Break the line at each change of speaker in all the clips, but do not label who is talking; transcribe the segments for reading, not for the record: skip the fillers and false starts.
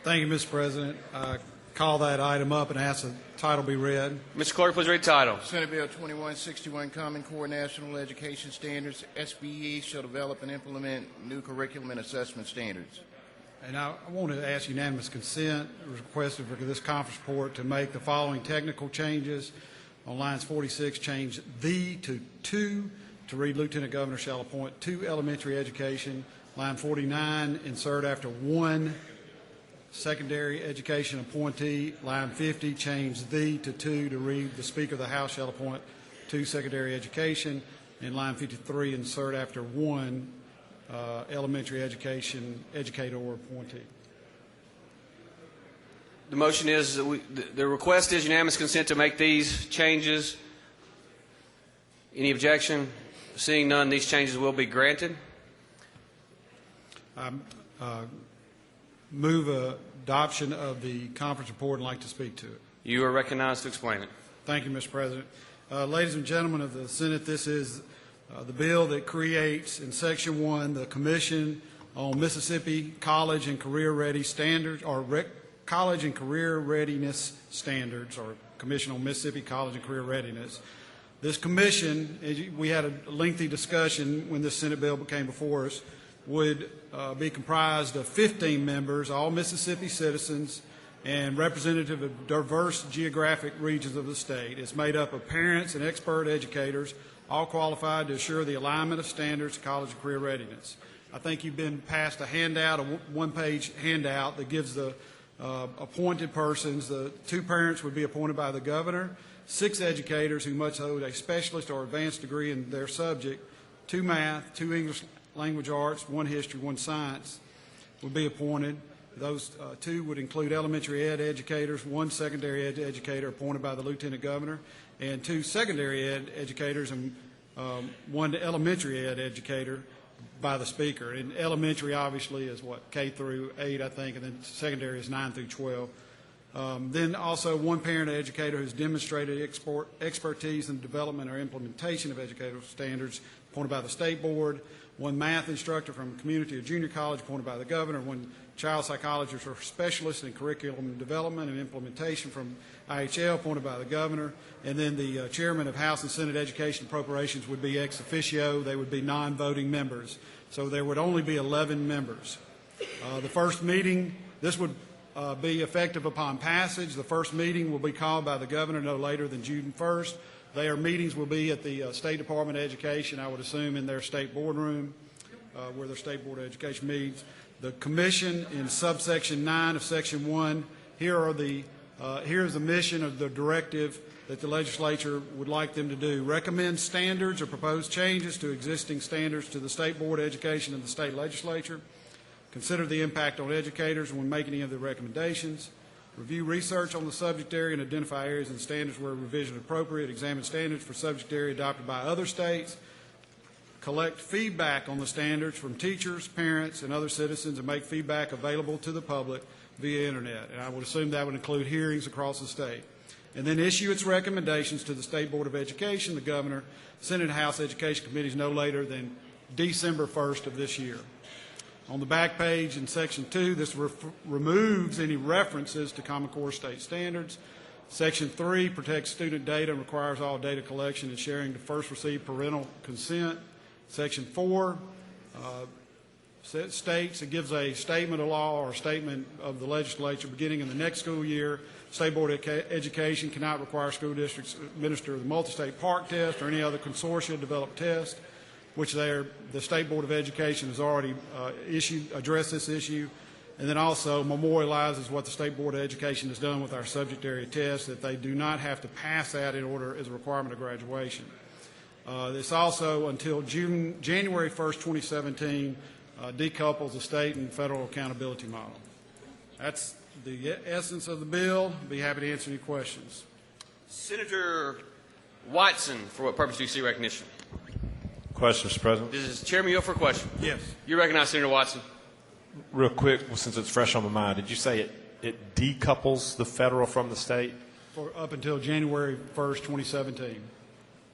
Thank you, Mr. President. Call that item up and ask the title be read.
Mr. Clerk, please read the title.
Senate Bill 2161, Common Core National Education Standards. SBE shall develop and implement new curriculum and assessment standards.
And I want to ask unanimous consent requested for this conference report to make the following technical changes. On lines 46, change "the" to "to" to read Lieutenant Governor shall appoint 2 elementary education. Line 49, insert after 1 secondary education appointee. Line 50, change "the" to "to" to read the Speaker of the House shall appoint 2 secondary education. And line 53, insert after 1 elementary education educator or appointee.
The motion is, the request is unanimous consent to make these changes. Any objection? Seeing none, these changes will be granted.
Move adoption of the conference report and like to speak to it.
You are recognized to explain it.
Thank you, Mr. President. Ladies and gentlemen of the Senate, this is the bill that creates in Section 1 the Commission on Mississippi College and Career Ready Standards, or College and Career Readiness Standards, or Commission on Mississippi College and Career Readiness. This commission, we had a lengthy discussion when this Senate bill came before us, would be comprised of 15 members, all Mississippi citizens, and representative of diverse geographic regions of the state. It's made up of parents and expert educators, all qualified to assure the alignment of standards to college and career readiness. I think you've been passed a handout, a one-page handout that gives the appointed persons. The 2 parents would be appointed by the governor, 6 educators who must hold a specialist or advanced degree in their subject, 2 math, 2 English language arts, 1 history, 1 science would be appointed. Those 2 would include elementary ed educators, 1 secondary ed educator appointed by the Lieutenant Governor, and 2 secondary ed educators and 1 elementary ed educator by the Speaker. And elementary obviously is what, K through 8, I think, and then secondary is 9 through 12. Then also 1 parent educator who's demonstrated expertise in the development or implementation of educational standards appointed by the State Board, 1 math instructor from community or junior college appointed by the Governor, 1 child psychologist or specialist in curriculum development and implementation from IHL appointed by the Governor, and then the chairman of House and Senate Education Appropriations would be ex officio. They would be non-voting members. So there would only be 11 members. The first meeting, this would be effective upon passage. The first meeting will be called by the Governor no later than June 1st. Their meetings will be at the State Department of Education, I would assume in their state boardroom, where their State Board of Education meets. The Commission in subsection 9 of Section 1, here's the mission of the directive that the legislature would like them to do. Recommend standards or propose changes to existing standards to the State Board of Education and the state legislature. Consider the impact on educators when making any of the recommendations. Review research on the subject area and identify areas and standards where revision is appropriate. Examine standards for subject area adopted by other states. Collect feedback on the standards from teachers, parents, and other citizens, and make feedback available to the public via Internet. And I would assume that would include hearings across the state. And then issue its recommendations to the State Board of Education, the Governor, Senate and House Education Committees no later than December 1st of this year. On the back page in Section 2, this removes any references to Common Core state standards. Section 3 protects student data and requires all data collection and sharing to first receive parental consent. Section 4 states, it gives a statement of law or a statement of the legislature beginning in the next school year. State Board of Education cannot require school districts to administer the multi-state PARCC test or any other consortia-developed test, which the State Board of Education has already addressed this issue, and then also memorializes what the State Board of Education has done with our subject area tests, that they do not have to pass that in order as a requirement of graduation. This also, until January 1st, 2017, decouples the state and federal accountability model. That's the essence of the bill. I'd be happy to answer any questions.
Senator Watson, for what purpose do you see recognition?
Question, Mr. President.
This is Chairman Yo for a question.
Yes.
You recognize Senator Watson.
Real quick, since it's fresh on my mind, did you say it decouples the federal from the state?
For up until January 1st, 2017.
And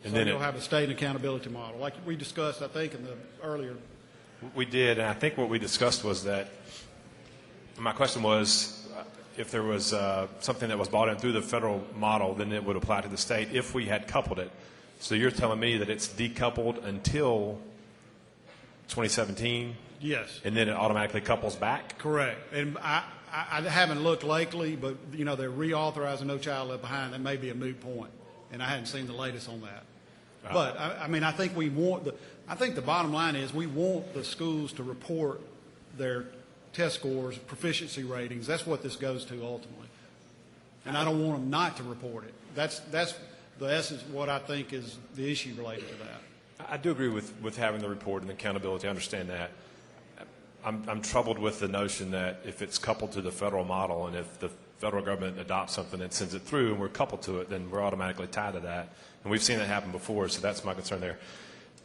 so
then
you'll have a state accountability model, like we discussed, I think, in the earlier.
We did, and I think what we discussed was that, my question was, if there was something that was brought in through the federal model, then it would apply to the state if we had coupled it. So you're telling me that it's decoupled until 2017?
Yes.
And then it automatically couples back?
Correct. And I haven't looked lately, but, you know, they're reauthorizing No Child Left Behind. That may be a moot point, and I hadn't seen the latest on that. But, I mean, I think I think the bottom line is we want the schools to report their test scores, proficiency ratings. That's what this goes to ultimately. And I don't want them not to report it. That's the essence of what I think is the issue related to that.
I do agree with having the report and accountability. I understand that. I'm troubled with the notion that if it's coupled to the federal model and if the federal government adopts something and sends it through and we're coupled to it, then we're automatically tied to that. And we've seen that happen before, so that's my concern there.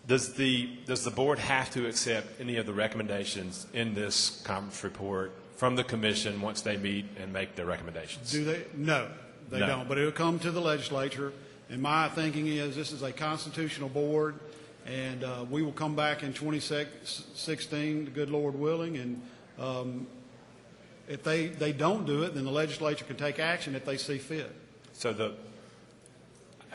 Does the board have to accept any of the recommendations in this conference report from the commission once they meet and make their recommendations?
Do they? No, they don't. But it'll come to the legislature. And my thinking is this is a constitutional board, and we will come back in 2016, the good Lord willing, and if they don't do it, then the legislature can take action if they see fit.
So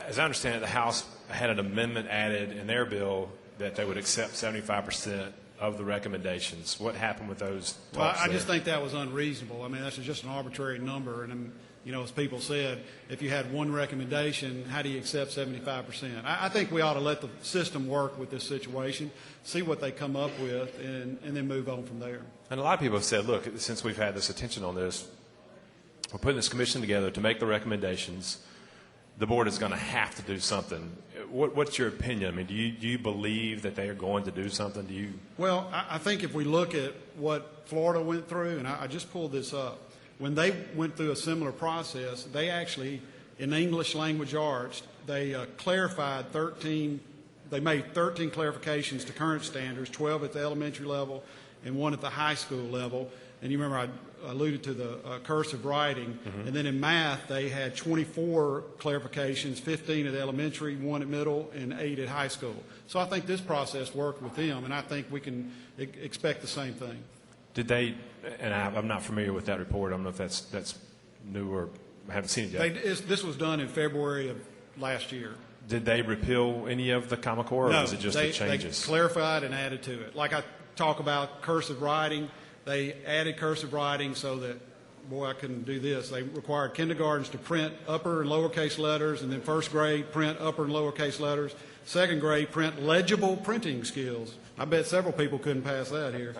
as I understand it, the House had an amendment added in their bill that they would accept 75% of the recommendations. What happened with those talks?
Well, I just think that was unreasonable. I mean, that's just an arbitrary number. And, you know, as people said, if you had one recommendation, how do you accept 75%? I think we ought to let the system work with this situation, see what they come up with, and then move on from there.
And a lot of people have said, look, since we've had this attention on this, we're putting this commission together to make the recommendations. The board is going to have to do something. What's your opinion? I mean, do you believe that they are going to do something? Do you?
Well, I think if we look at what Florida went through, and I just pulled this up, when they went through a similar process, they actually, in English language arts, they clarified 13, they made 13 clarifications to current standards, 12 at the elementary level and 1 at the high school level. And you remember I alluded to the cursive writing. Mm-hmm. And then in math, they had 24 clarifications, 15 at elementary, 1 at middle, and 8 at high school. So I think this process worked with them, and I think we can expect the same thing.
Did they, and I'm not familiar with that report. I don't know if that's new or I haven't seen it yet.
This was done in February of last year.
Did they repeal any of the Common Core, or was it just the changes?
They clarified and added to it. Like I talk about cursive writing, they added cursive writing so that, boy, I couldn't do this. They required kindergartens to print upper and lowercase letters, and then first grade print upper and lowercase letters. Second grade print legible printing skills. I bet several people couldn't pass that here.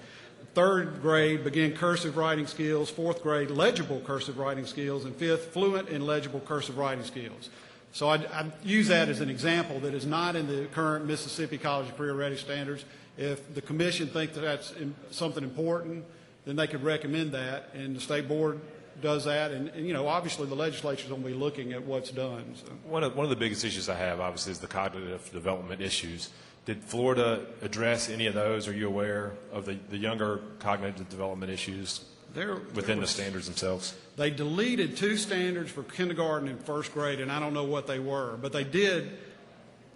Third grade begin cursive writing skills. Fourth grade legible cursive writing skills, and fifth fluent and legible cursive writing skills. So I use that as an example that is not in the current Mississippi College of Career Ready standards. If the commission thinks that that's something important, then they could recommend that, and the state board does that. And you know, obviously the legislature is going to be looking at what's done. So.
One of the biggest issues I have, obviously, is the cognitive development issues. Did Florida address any of those? Are you aware of the younger cognitive development issues within the standards themselves? They
deleted 2 standards for kindergarten and first grade, and I don't know what they were, but they did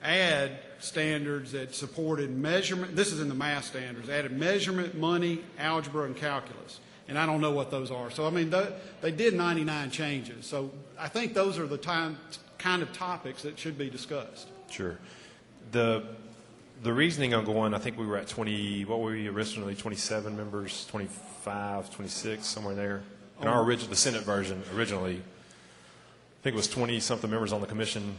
add standards that supported measurement. This is in the math standards. Added measurement, money, algebra, and calculus. And I don't know what those are. So, I mean, they did 99 changes. So I think those are the kind of topics that should be discussed.
Sure. The reasoning on going, I think we were at 20, what were we originally, 27 members, 25, 26, somewhere there. In our the Senate version originally, I think it was 20-something members on the commission.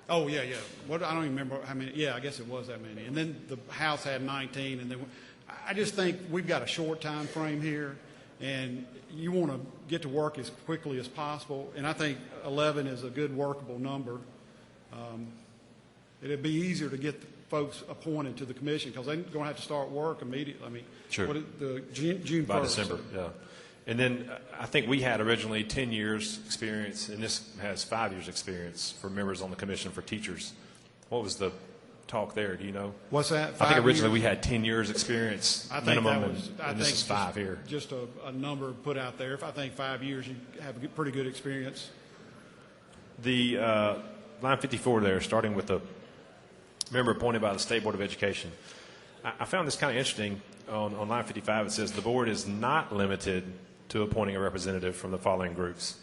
Oh, yeah. What, I don't even remember how many. Yeah, I guess it was that many. And then the House had 19. And then I just think we've got a short time frame here, and you want to get to work as quickly as possible. And I think 11 is a good workable number. It'd be easier to get folks appointed to the commission because they're going to have to start work immediately. I mean,
sure.
June 1st.
By December, yeah. And then I think we had originally 10 years experience, and this has 5 years experience for members on the commission for teachers. What was the talk there? Do you know?
What's that?
I think originally we had 10 years experience minimum, and this is 5 here.
Just a number put out there. If I think 5 years, you have a pretty good experience.
The line 54 there, starting with the member appointed by the State Board of Education. I found this kind of interesting. On line 55, it says the board is not limited to appointing a representative from the following groups.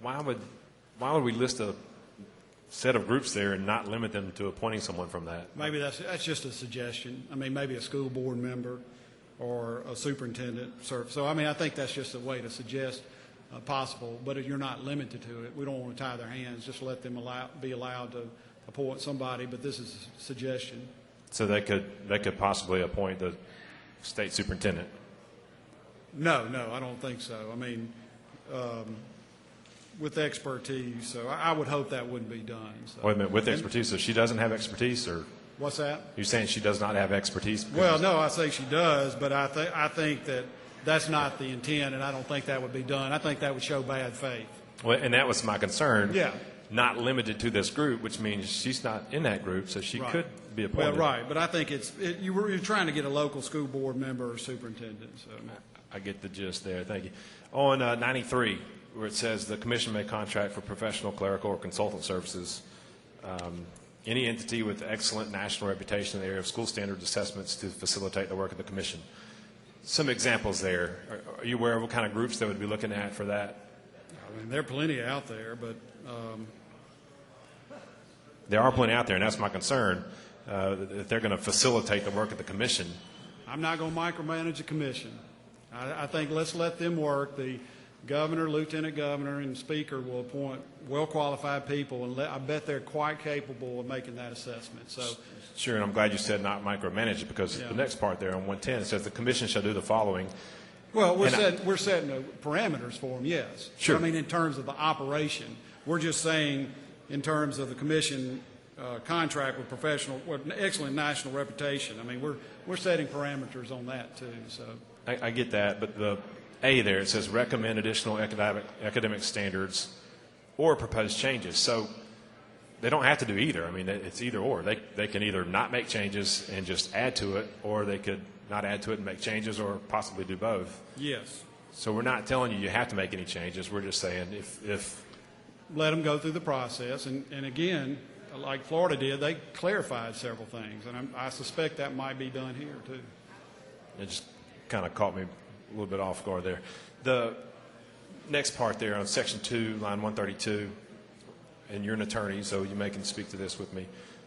Why would we list a set of groups there and not limit them to appointing someone from that?
Maybe that's just a suggestion. I mean, maybe a school board member or a superintendent. So, I mean, I think that's just a way to suggest possible, but if you're not limited to it, we don't want to tie their hands. Just let them be allowed to appoint somebody, but this is a suggestion.
So they could possibly appoint the state superintendent?
No, I don't think so. I mean, with expertise, so I would hope that wouldn't be done. So.
Wait a minute, with expertise, so she doesn't have expertise, or
what's that?
you're saying she does not have expertise?
Well, no, I say she does, but I think that that's not the intent, and I don't think that would be done. I think that would show bad faith.
Well, and that was my concern.
Yeah.
Not limited to this group, which means she's not in that group, so she
Right.
could be appointed.
Well, right, but I think you're trying to get a local school board member or superintendent. So.
I get the gist there. Thank you. On 93, where it says the commission may contract for professional, clerical, or consultant services, any entity with excellent national reputation in the area of school standards assessments to facilitate the work of the commission. Some examples there. Are you aware of what kind of groups they would be looking at for that?
I mean, there are plenty out there, but
there are plenty out there, and that's my concern, that they're going to facilitate the work of the commission.
I'm not going to micromanage the commission. I think let's let them work. The governor, lieutenant governor, and speaker will appoint well-qualified people, and I bet they're quite capable of making that assessment. So,
sure, and I'm glad you said not micromanage it, because the next part there on 110, it says the commission shall do the following.
well, we're setting the parameters for them, yes.
Sure.
I mean, in terms of the operation, we're just saying in terms of the commission contract with excellent national reputation. I mean, we're setting parameters on that too. So.
I get that, but the A there, it says recommend additional academic standards or propose changes. So they don't have to do either. I mean, it's either or. They can either not make changes and just add to it, or they could not add to it and make changes, or possibly do both.
Yes.
So we're not telling you have to make any changes. We're just saying if
let them go through the process. And again, like Florida did, they clarified several things. And I suspect that might be done here too.
it just kind of caught me a little bit off guard there. The next part there on Section 2, line 132, and you're an attorney, so you may can speak to this with me.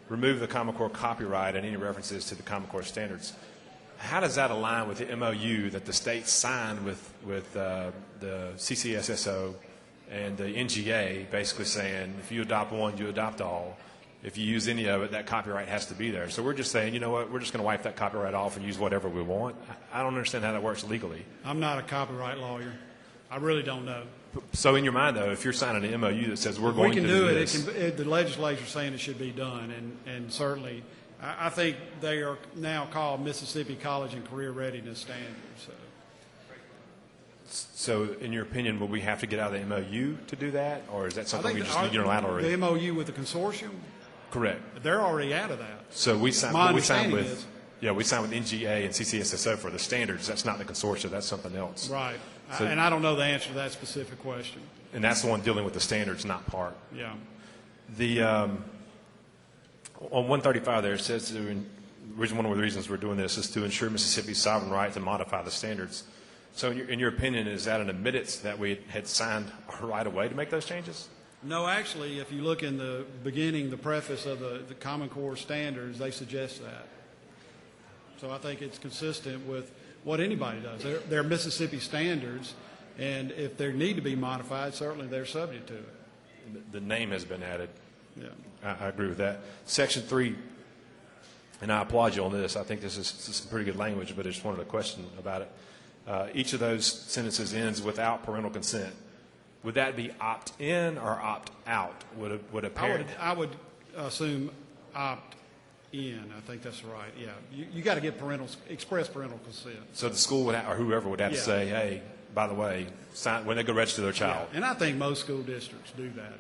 Remove the Common Core copyright and any references to the Common Core standards. How does that align with the MOU that the state signed with the CCSSO and the NGA, basically saying if you adopt one, you adopt all. If you use any of it, that copyright has to be there. So we're just saying, you know what, we're just going to wipe that copyright off and use whatever we want. I don't understand how that works legally.
I'm not a copyright lawyer. I really don't know.
So in your mind, though, if you're signing an MOU that says we're going to do this.
We can do it. The legislature's saying it should be done, and certainly I think they are now called Mississippi College and Career Readiness Standards.
So in your opinion, will we have to get out of the MOU to do that, or is that something we just
our,
need unilaterally?
The MOU with the consortium,
correct.
They're already out of that.
So we signed
with
NGA and CCSSO for the standards. That's not the consortium. That's something else.
Right.
So,
and I don't know the answer to that specific question.
And that's the one dealing with the standards, not PARC.
Yeah.
The on 135 there, it says one of the reasons we're doing this is to ensure Mississippi's sovereign right to modify the standards. So in your opinion, is that an admittance that we had signed right away to make those changes?
No, actually, if you look in the beginning, the preface of the Common Core standards, they suggest that. So I think it's consistent with what anybody does. They're Mississippi standards, and if they need to be modified, certainly they're subject to it.
The name has been added.
Yeah.
I agree with that. Section 3, and I applaud you on this. I think this is some pretty good language, but I just wanted a question about it. Each of those sentences ends without parental consent. Would that be opt-in or opt-out? Would a parent?
I would assume opt-in. I think that's right. Yeah, you got to get express parental consent.
So the school would or whoever would have to say, hey, by the way, sign, when they go register their child.
Yeah. And I think most school districts do that.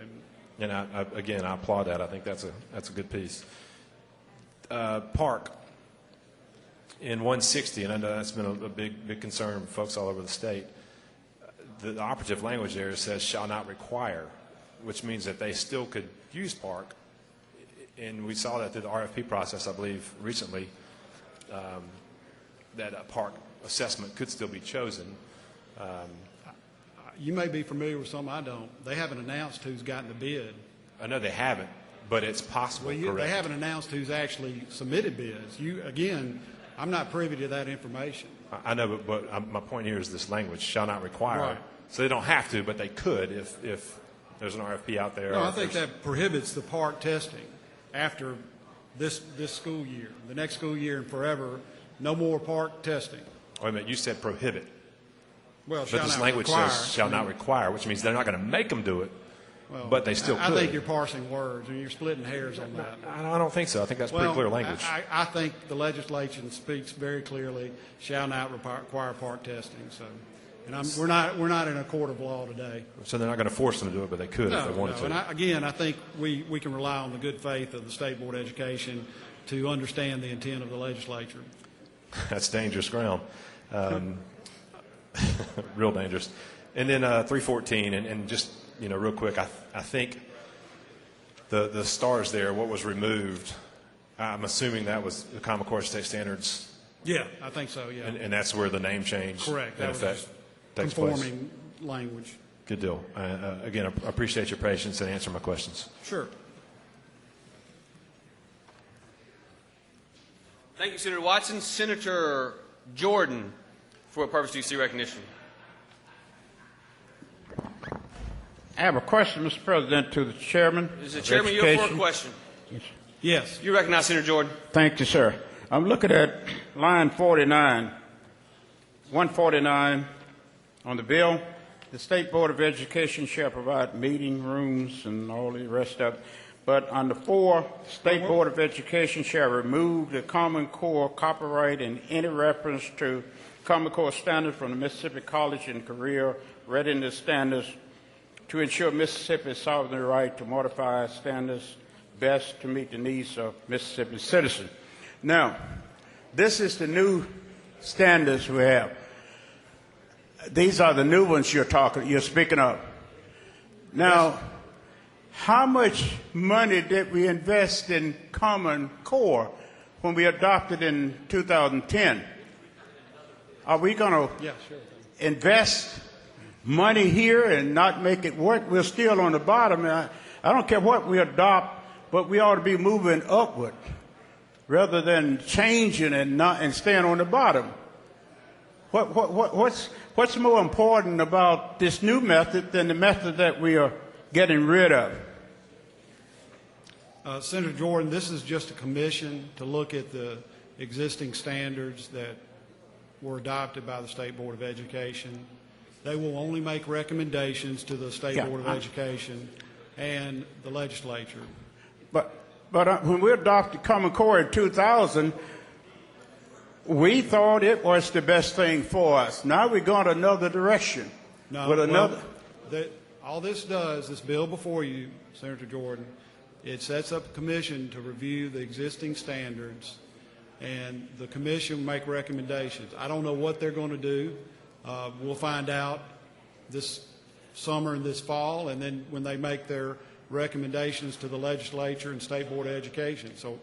And I applaud that. I think that's a good piece. PARC in 160, and I know that's been a big concern for folks all over the state. The operative language there says shall not require, which means that they still could use PARC. And we saw that through the RFP process, I believe, recently, that a PARC assessment could still be chosen.
You may be familiar with some I don't. They haven't announced who's gotten the bid.
I know they haven't, but it's possible,
Well,
correct?
they haven't announced who's actually submitted bids. Again, I'm not privy to that information.
I know, but my point here is this language shall not require.
Right.
So they don't have to, but they could if there's an RFP out there.
No,
or
I
if
think
there's-
that prohibits the park testing after this school year. The next school year and forever, no more park testing.
Wait a minute, you said prohibit.
Well,
But
shall
this
not
language
require.
says shall not require, which means they're not going to make them do it,
Well,
but they still
I
could.
think you're parsing words and you're splitting hairs on that.
I don't think so. I think that's pretty clear language.
I think the legislation speaks very clearly, shall not require park testing. So, and we're not in a court of law today.
So they're not going to force them to do it, but they could if they wanted to.
And I think we can rely on the good faith of the State Board of Education to understand the intent of the legislature.
That's dangerous ground. Real dangerous. And then 314, and just, real quick, I think the stars there, what was removed, I'm assuming that was the Common Core State Standards,
Yeah, I think so, yeah.
and that's where the name change
Correct.
in
That was
effect
just
takes place.
conforming language.
Good deal. Again, I appreciate your patience and answering my questions.
Sure.
Thank you, Senator Watson. Senator Jordan, for what purpose do you see recognition?
I have a question, Mr. President, to the chairman.
Is the
of
chairman yield for a
Education.
question?
Yes.
You recognize Senator Jordan.
Thank you, sir. I'm looking at line 49, 149 on the bill. The State Board of Education shall provide meeting rooms and all the rest of it. But on the 4, State Board of Education shall remove the Common Core copyright and any reference to Common Core standards from the Mississippi College and Career Readiness Standards to ensure Mississippi's sovereign right to modify standards best to meet the needs of Mississippi citizens. Now, this is the new standards we have. These are the new ones you're speaking of. Now, how much money did we invest in Common Core when we adopted in 2010? Are we going to
Yeah, sure.
invest money here and not make it work? We're still on the bottom. I don't care what we adopt, but we ought to be moving upward rather than changing and staying on the bottom. What's more important about this new method than the method that we are getting rid of?
Senator Jordan, this is just a commission to look at the existing standards that were adopted by the State Board of Education. They will only make recommendations to the State Board of Education and the legislature.
But when we adopted Common Core in 2000, we thought it was the best thing for us. Now we're going another direction.
No,
with another.
All this does, this bill before you, Senator Jordan, it sets up a commission to review the existing standards, and the commission will make recommendations. I don't know what they're going to do. We'll find out this summer and this fall, and then when they make their recommendations to the legislature and State Board of Education. So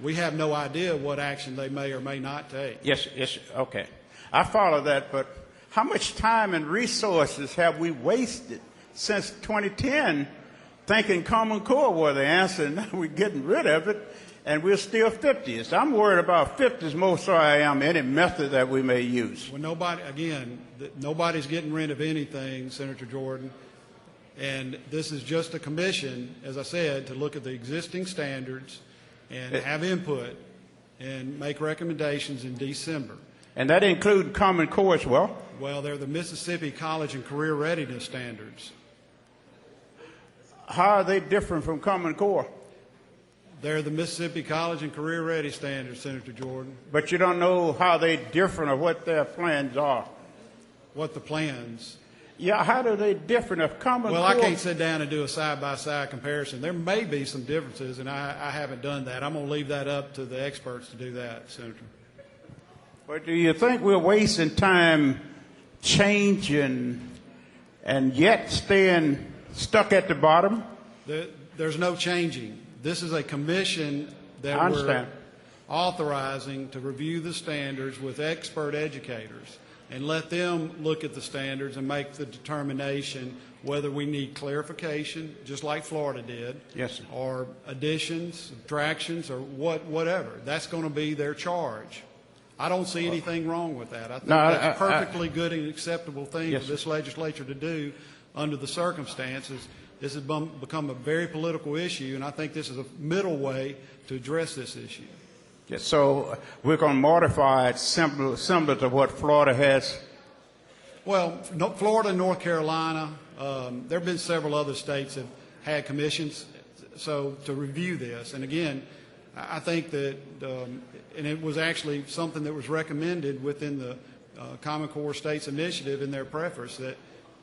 we have no idea what action they may or may not take.
Yes, okay. I follow that, but how much time and resources have we wasted since 2010 thinking Common Core were the answer, and now we're getting rid of it, and we're still 50s. I'm worried about 50s more so I am any method that we may use.
Well, nobody's getting rid of anything, Senator Jordan, and this is just a commission, as I said, to look at the existing standards and have input and make recommendations in December.
And that includes Common Core as well?
Well, they're the Mississippi College and Career Readiness Standards.
How are they different from Common Core?
They're the Mississippi College and Career Ready Standards, Senator Jordan.
But you don't know how they're different or what their plans are.
What the plans?
Yeah, how do they different if Common Core?
Well, I can't sit down and do a side-by-side comparison. There may be some differences, and I haven't done that. I'm going to leave that up to the experts to do that, Senator.
But do you think we're wasting time changing and yet staying stuck at the bottom?
There's no changing. This is a commission that we're authorizing to review the standards with expert educators. and let them look at the standards and make the determination whether we need clarification, just like Florida did,
Yes, sir.
or additions, subtractions, or whatever. That's going to be their charge. I don't see anything wrong with that. I think that's a perfectly good and acceptable thing
Yes,
for this legislature to do under the circumstances. This has become a very political issue, and I think this is a middle way to address this issue.
Yes, so we're going to modify it similar to what Florida has.
Well, Florida and North Carolina, there have been several other states that had commissions, so to review this. And again, I think that, and it was actually something that was recommended within the Common Core States Initiative in their preface, that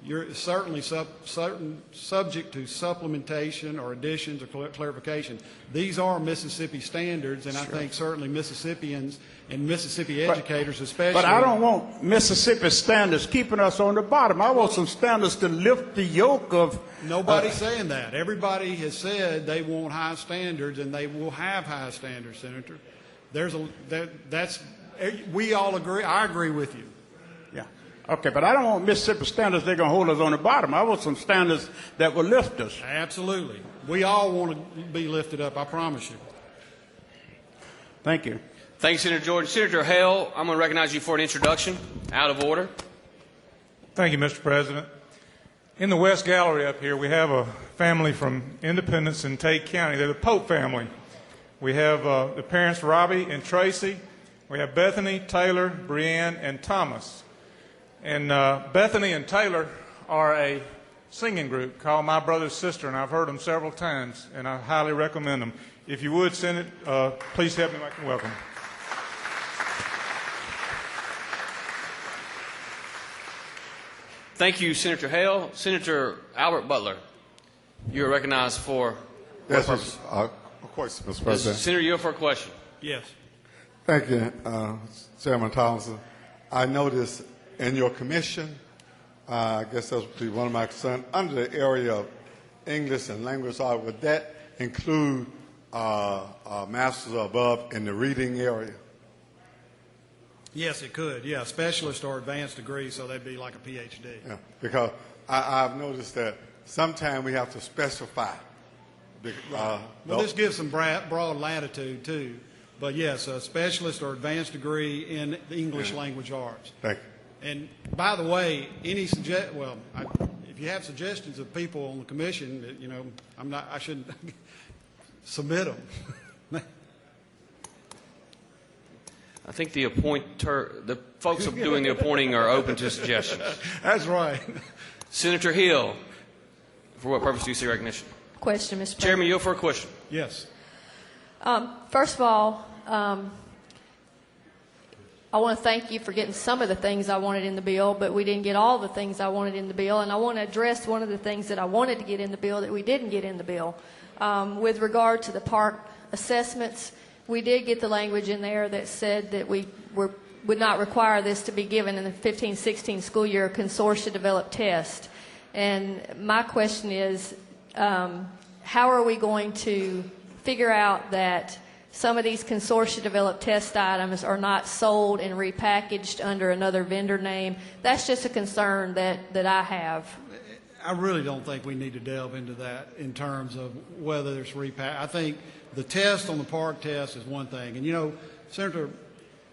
you're certainly subject to supplementation or additions or clarification. These are Mississippi standards, and I think certainly Mississippians and Mississippi educators especially.
But I don't want Mississippi standards keeping us on the bottom. I want some standards to lift the yoke of.
Nobody's saying that. Everybody has said they want high standards, and they will have high standards, Senator. We all agree. I agree with you.
Yeah. Okay, but I don't want Mississippi standards they're going to hold us on the bottom. I want some standards that will lift us.
Absolutely. We all want to be lifted up, I promise you.
Thank you.
Thank you, Senator Jordan. Senator Hale, I'm going to recognize you for an introduction. Out of order.
Thank you, Mr. President. In the West Gallery up here, we have a family from Independence and Tate County. They're the Pope family. We have the parents, Robbie and Tracy. We have Bethany, Taylor, Bryant, and Thomas. And Bethany and Taylor are a singing group called My Brother's Sister, and I've heard them several times, and I highly recommend them. If you would, Senate, please help me make them welcome.
Thank you, Senator Hale. Senator Albert Butler, you are recognized for
Yes, of course, Mr. President.
Senator, you're for a question.
Yes.
Thank you, Chairman Thompson. I noticed in your commission, I guess that would be one of my concerns, under the area of English and language arts, would that include masters or above in the reading area?
Yes, it could. Yeah, specialist or advanced degree, so that'd be like a PhD.
Yeah, because I've noticed that sometimes we have to specify.
Well, this gives some broad latitude, too. But yes, a specialist or advanced degree in the English language arts.
Thank you.
And by the way, if you have suggestions of people on the commission, you know, I shouldn't submit them.
I think the folks doing the appointing are open to suggestions.
That's right.
Senator Hill, for what purpose do you seek recognition?
Question, Mr. President.
Chairman, you're for a question.
Yes.
First of all, I want to thank you for getting some of the things I wanted in the bill, but we didn't get all the things I wanted in the bill, and I want to address one of the things that I wanted to get in the bill that we didn't get in the bill. With regard to the park assessments, we did get the language in there that said that we would not require this to be given in the 15-16 school year, a consortia-developed test. And my question is, how are we going to figure out that some of these consortia-developed test items are not sold and repackaged under another vendor name? That's just a concern that I have.
I really don't think we need to delve into that in terms of whether there's I think the test on the park test is one thing. And, you know, Senator,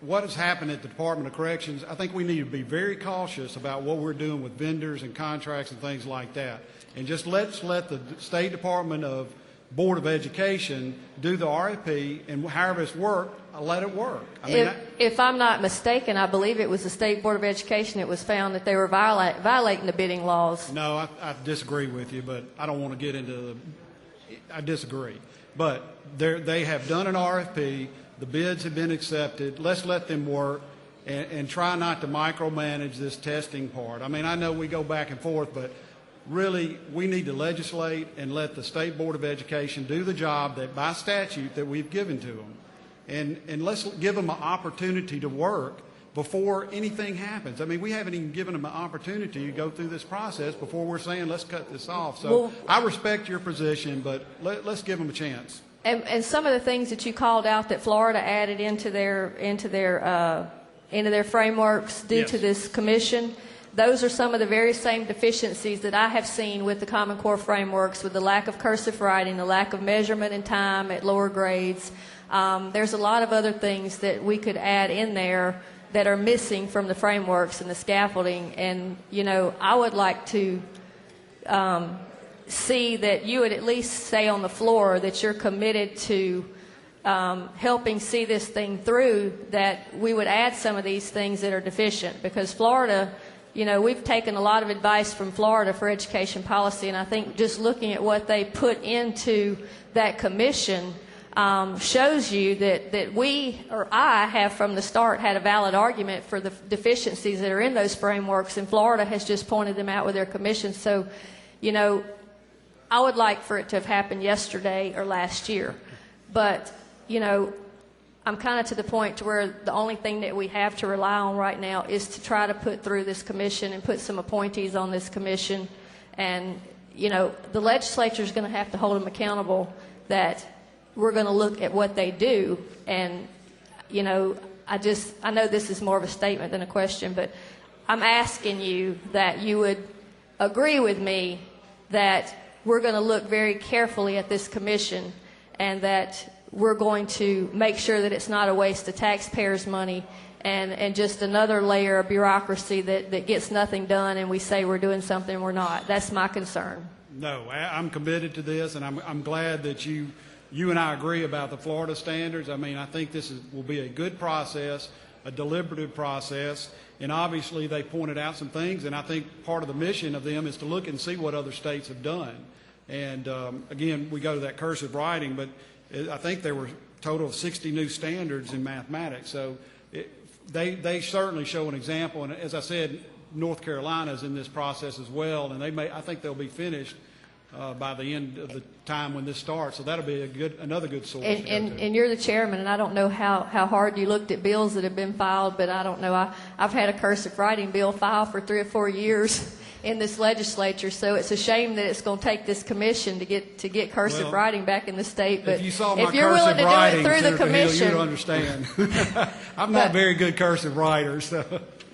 what has happened at the Department of Corrections, I think we need to be very cautious about what we're doing with vendors and contracts and things like that. And just let's let the State Department of Board of Education do the RFP, and however it's worked, let it work.
If I'm not mistaken, I believe it was the State Board of Education that was found that they were violating the bidding laws.
No, I disagree with you, but I don't want to get into I disagree. But they have done an RFP. The bids have been accepted. Let's let them work and try not to micromanage this testing part. I mean, I know we go back and forth, but really, we need to legislate and let the State Board of Education do the job that by statute that we've given to them. And let's give them an opportunity to work before anything happens. I mean, we haven't even given them an opportunity to go through this process before we're saying let's cut this off. So I respect your position, but let's give them a chance.
And some of the things that you called out that Florida added into their into their frameworks due to this commission. Those are some of the very same deficiencies that I have seen with the Common Core frameworks, with the lack of cursive writing, the lack of measurement and time at lower grades. There's a lot of other things that we could add in there that are missing from the frameworks and the scaffolding. And, you know, I would like to see that you would at least say on the floor that you're committed to helping see this thing through, that we would add some of these things that are deficient. Because Florida, you know, we've taken a lot of advice from Florida for education policy, and I think just looking at what they put into that commission shows you that we, or I, have from the start had a valid argument for the deficiencies that are in those frameworks, and Florida has just pointed them out with their commission. So, you know, I would like for it to have happened yesterday or last year. But, you know, I'm kind of to the point to where the only thing that we have to rely on right now is to try to put through this commission and put some appointees on this commission. And, you know, the legislature is going to have to hold them accountable, that we're going to look at what they do. And, you know, I know this is more of a statement than a question, but I'm asking you that you would agree with me that we're going to look very carefully at this commission, and that we're going to make sure that it's not a waste of taxpayers' money and just another layer of bureaucracy that gets nothing done, and we say we're doing something we're not. That's my concern.
No, I'm committed to this, and I'm glad that you and I agree about the Florida standards. I mean, I think this will be a good process, a deliberative process, and obviously they pointed out some things, and I think part of the mission of them is to look and see what other states have done. And again, we go to that cursive writing, but I think there were a total of 60 new standards in mathematics. So they certainly show an example. And as I said, North Carolina is in this process as well, and I think they'll be finished by the end of the time when this starts. So that'll be another good source.
And you're the chairman, and I don't know how hard you looked at bills that have been filed, but I don't know. I've had a cursive writing bill filed for 3 or 4 years in this legislature, so it's a shame that it's going to take this commission to get cursive writing back in the state. But
if you saw my
if you're willing to do it through the commission,
you would understand. I'm not a very good cursive writer, so.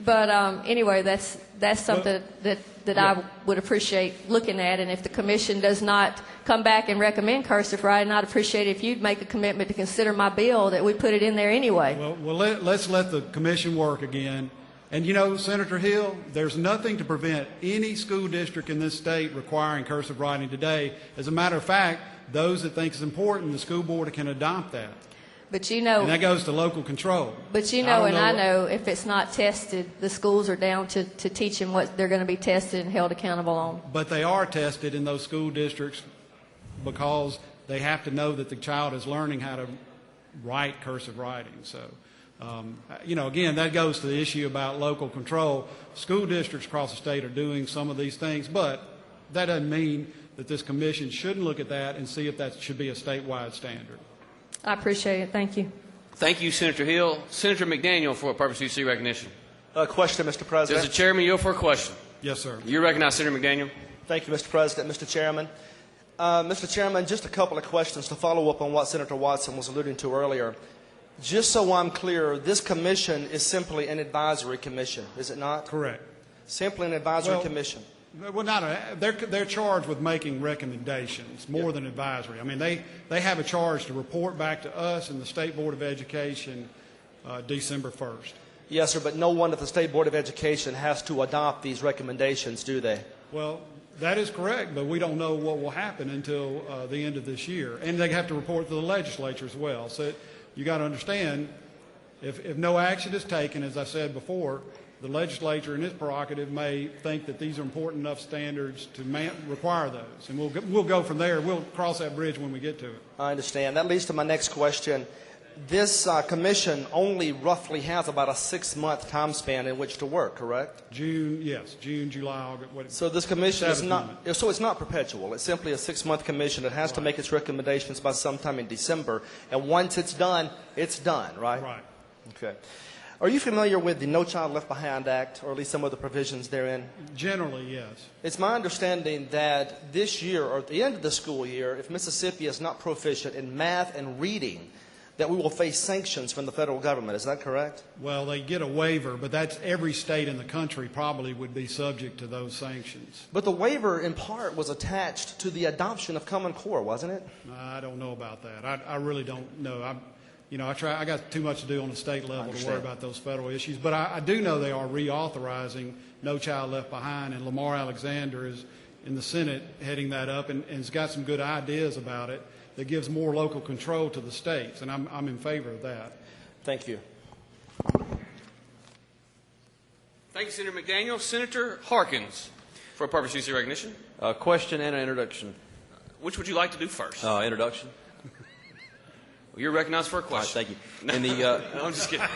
But anyway, that's something that I would appreciate looking at. And if the commission does not come back and recommend cursive writing, I'd appreciate it if you'd make a commitment to consider my bill, that we put it in there anyway.
Well, let's let the commission work again. And, you know, Senator Hill, there's nothing to prevent any school district in this state requiring cursive writing today. As a matter of fact, those that think it's important, the school board can adopt that.
But you know,
and that goes to local control.
But you know, I know if it's not tested, the schools are down to teaching what they're going to be tested and held accountable on.
But they are tested in those school districts because they have to know that the child is learning how to write cursive writing. So, you know, again, that goes to the issue about local control. School districts across the state are doing some of these things, but that doesn't mean that this commission shouldn't look at that and see if that should be a statewide standard.
I appreciate it. Thank you.
Thank you, Senator Hill. Senator McDaniel, for what purpose do you see recognition?
Question, Mr. President.
Does the chairman yield for a question?
Yes, sir.
You recognize Senator McDaniel.
Thank you, Mr. President. Mr. Chairman. Mr. Chairman, just a couple of questions to follow up on what Senator Watson was alluding to earlier. Just so I'm clear, this commission is simply an advisory commission, is it not?
Correct.
Simply an advisory commission.
Well, they're charged with making recommendations more than advisory. I mean, they have a charge to report back to us and the State Board of Education December 1st.
Yes, sir, but no one at the State Board of Education has to adopt these recommendations, do they?
Well, that is correct, but we don't know what will happen until the end of this year. And they have to report to the legislature as well. So you got to understand, if no action is taken, as I said before, the legislature in its prerogative may think that these are important enough standards to require those. And we'll go from there. We'll cross that bridge when we get to it.
I understand. That leads to my next question. This commission only roughly has about a 6-month time span in which to work, correct?
June, July, August.
So this commission is not, so it's not perpetual. It's simply a 6-month commission. It has to make its recommendations by sometime in December. And once it's done, right?
Right.
Okay. Are you familiar with the No Child Left Behind Act, or at least some of the provisions therein?
Generally, yes.
It's my understanding that this year, or at the end of the school year, if Mississippi is not proficient in math and reading, that we will face sanctions from the federal government. Is that correct?
Well, they get a waiver, but that's every state in the country probably would be subject to those sanctions.
But the waiver, in part, was attached to the adoption of Common Core, wasn't it?
I don't know about that. I really don't know. I got too much to do on the state level to worry about those federal issues. But I do know they are reauthorizing No Child Left Behind, and Lamar Alexander is in the Senate heading that up and has got some good ideas about it that gives more local control to the states, and I'm in favor of that.
Thank you.
Thank you, Senator McDaniel. Senator Harkins, for a purpose use of recognition.
Question and an introduction.
Which would you like to do first?
Introduction.
Well, you're recognized for a question.
All right, thank you. In the,
No, I'm just kidding.